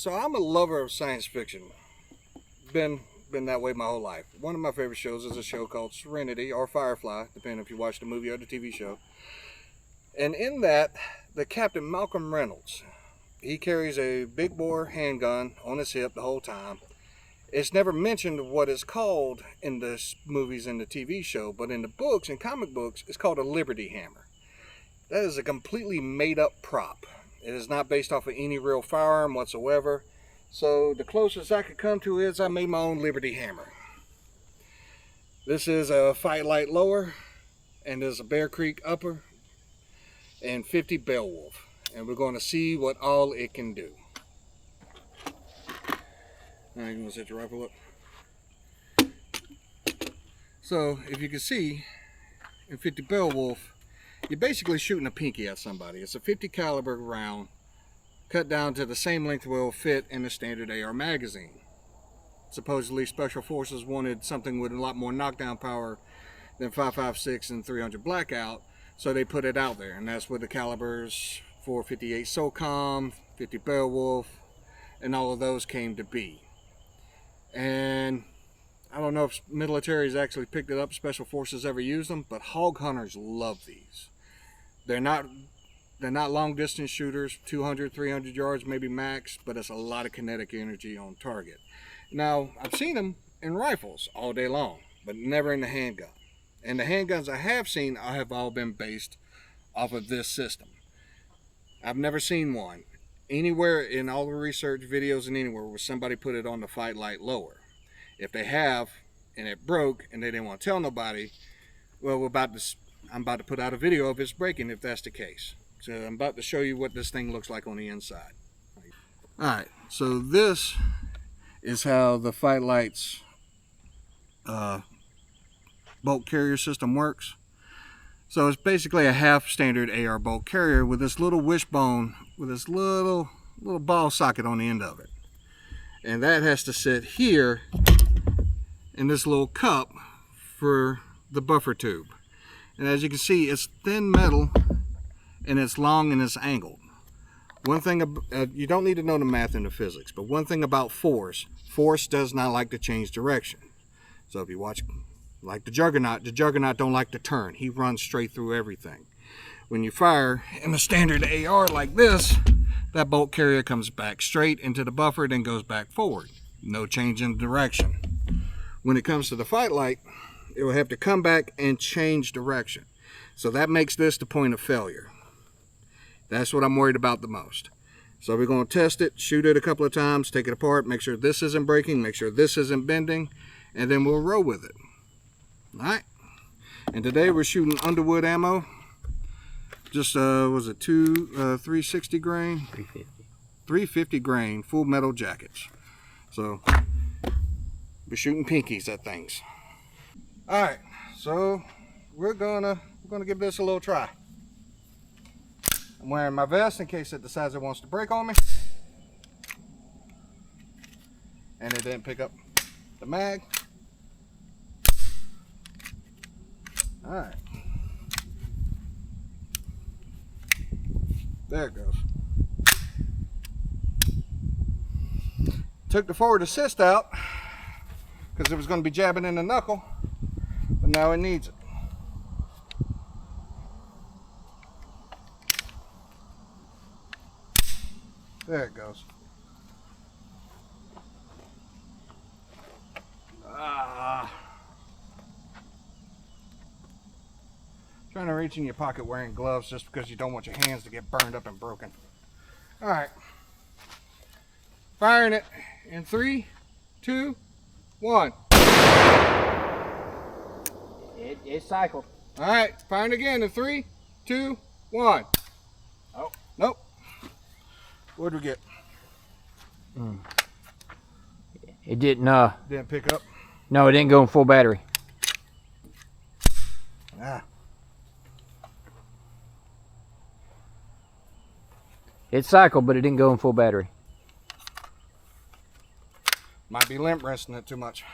So I'm a lover of science fiction. Been that way my whole life. One of my favorite shows is a show called Serenity or Firefly, depending if you watch the movie or the TV show. And in that, the Captain Malcolm Reynolds, he carries a big bore handgun on his hip the whole time. It's never mentioned what it's called in the movies and the TV show, but in the books and comic books, it's called a Liberty Hammer. That is a completely made up prop. It is not based off of any real firearm whatsoever. So the closest I could come to is I made my own Liberty Hammer. This is a Fightlite lower, and there's a Bear Creek upper, and 50 BEOWULF. And we're going to see what all it can do. Alright, I'm going to set your rifle up. So, if you can see, in 50 BEOWULF, you're basically shooting a pinky at somebody. It's a 50 caliber round, cut down to the same length will fit in a standard AR magazine. Supposedly, Special Forces wanted something with a lot more knockdown power than 5.56 and 300 Blackout, so they put it out there, and that's what the calibers 458 SOCOM, 50 BEOWULF, and all of those came to be. And I don't know if militaries actually picked it up, Special Forces ever used them, but hog hunters love these. They're not long distance shooters, 200, 300 yards maybe max, but it's a lot of kinetic energy on target. Now, I've seen them in rifles all day long, but never in the handgun. And the handguns I have seen have all been based off of this system. I've never seen one anywhere in all the research videos and anywhere where somebody put it on the Fightlite lower. If they have, and it broke, and they didn't want to tell nobody, well, I'm about to put out a video of it's breaking if that's the case. So I'm about to show you what this thing looks like on the inside. Alright, so this is how the Fightlite's bolt carrier system works. So it's basically a half standard AR bolt carrier with this little wishbone with this little ball socket on the end of it. And that has to sit here in this little cup for the buffer tube. And as you can see, it's thin metal and it's long and it's angled. One thing, you don't need to know the math and the physics, but one thing about force does not like to change direction. So if you watch like the Juggernaut don't like to turn. He runs straight through everything. When you fire in a standard AR like this, that bolt carrier comes back straight into the buffer, then goes back forward. No change in direction. When it comes to the Fightlite, it will have to come back and change direction. So that makes this the point of failure. That's what I'm worried about the most. So we're going to test it, shoot it a couple of times, take it apart, make sure this isn't breaking, make sure this isn't bending, and then we'll roll with it. Alright, and today we're shooting Underwood ammo. Just, was it 360 grain? 350 grain, full metal jackets. So, we're shooting pinkies at things. Alright, so we're gonna give this a little try. I'm wearing my vest in case it decides it wants to break on me. And it didn't pick up the mag. Alright. There it goes. Took the forward assist out because it was going to be jabbing in the knuckle, but now it needs it. There it goes. Trying to reach in your pocket wearing gloves just because you don't want your hands to get burned up and broken. Alright. Firing it in 3, 2, 1. It cycled. Alright, firing again in 3, 2, 1. Oh, nope. What did we get? It didn't Didn't pick up? No, it didn't go in full battery. Ah. It cycled, but it didn't go in full battery. Might be limp wresting it too much.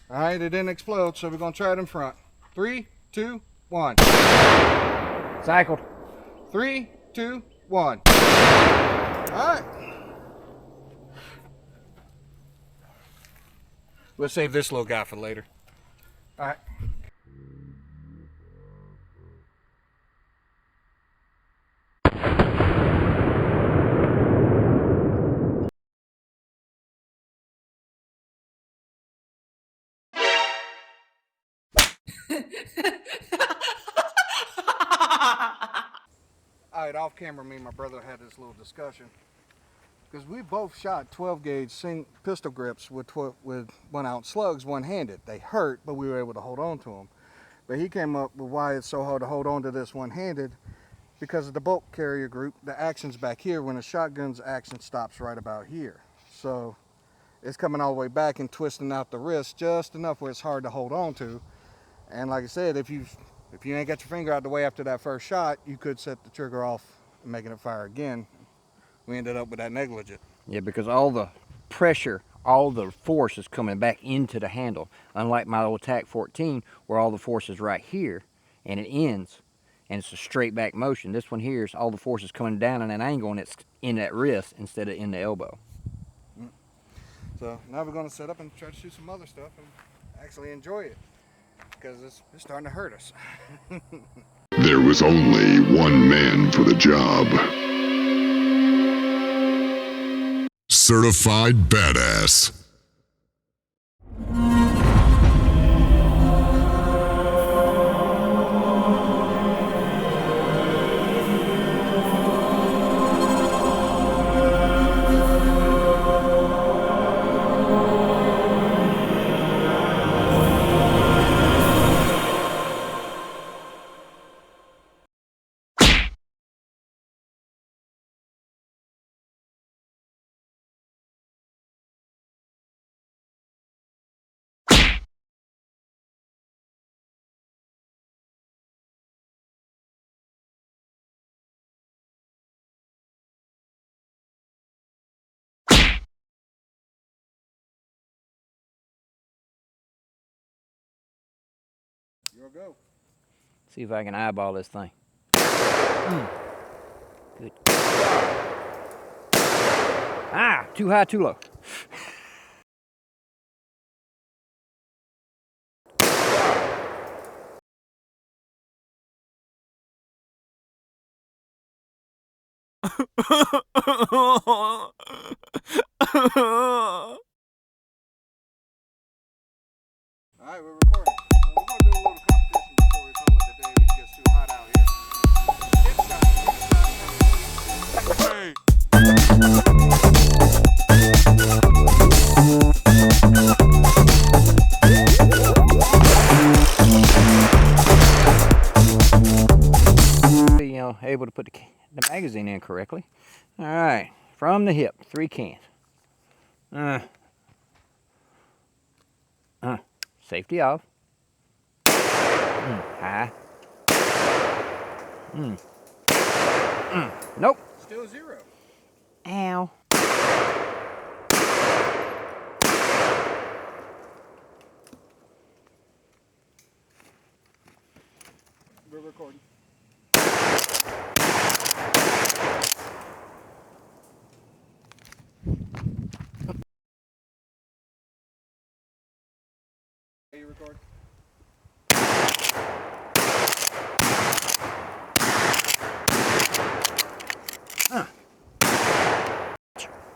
Alright, it didn't explode, so we're going to try it in front. 3, 2, 1. Cycled. 3, 2, 1. Alright. We'll save this little guy for later. All right. All right, off camera, me and my brother had this little discussion because we both shot 12 gauge pistol grips with 1 ounce slugs one-handed. They hurt, but we were able to hold on to them. But he came up with why it's so hard to hold on to this one-handed, because of the bolt carrier group. The action's back here. When a shotgun's action stops right about here, so it's coming all the way back and twisting out the wrist just enough where it's hard to hold on to. And like I said, if you ain't got your finger out the way after that first shot, you could set the trigger off and making it fire again. We ended up with that negligent. Yeah, because all the pressure, all the force is coming back into the handle. Unlike my old TAC 14, where all the force is right here and it ends, and it's a straight back motion. This one here is all the force is coming down at an angle, and it's in that wrist instead of in the elbow. So now we're going to set up and try to shoot some other stuff and actually enjoy it, because it's starting to hurt us. There was only one man for the job. Certified Badass. You'll go. See if I can eyeball this thing. Good. Ah, too high, too low. All right, we're recording. So we're going to do a little competition before we call it a day when it gets too hot out here. Hey. You know, able to put the magazine in correctly. All right, from the hip, 3 cans. Safety off. High. Nope. Still 0. Ow. We're recording. Are you recording?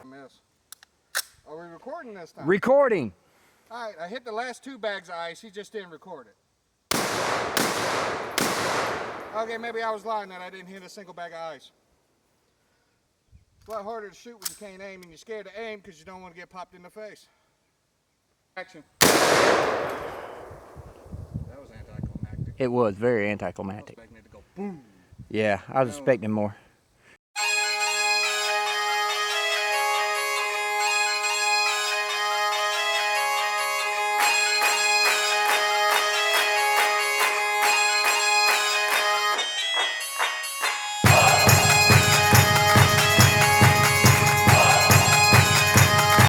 Miss. Are we recording this time? Recording. All right, I hit the last 2 bags of ice. He just didn't record it. Okay, maybe I was lying that I didn't hit a single bag of ice. It's a lot harder to shoot when you can't aim, and you're scared to aim because you don't want to get popped in the face. Action. That was anticlimactic. It was very I was anticlimactic. expecting it to go boom. Yeah, I was expecting more.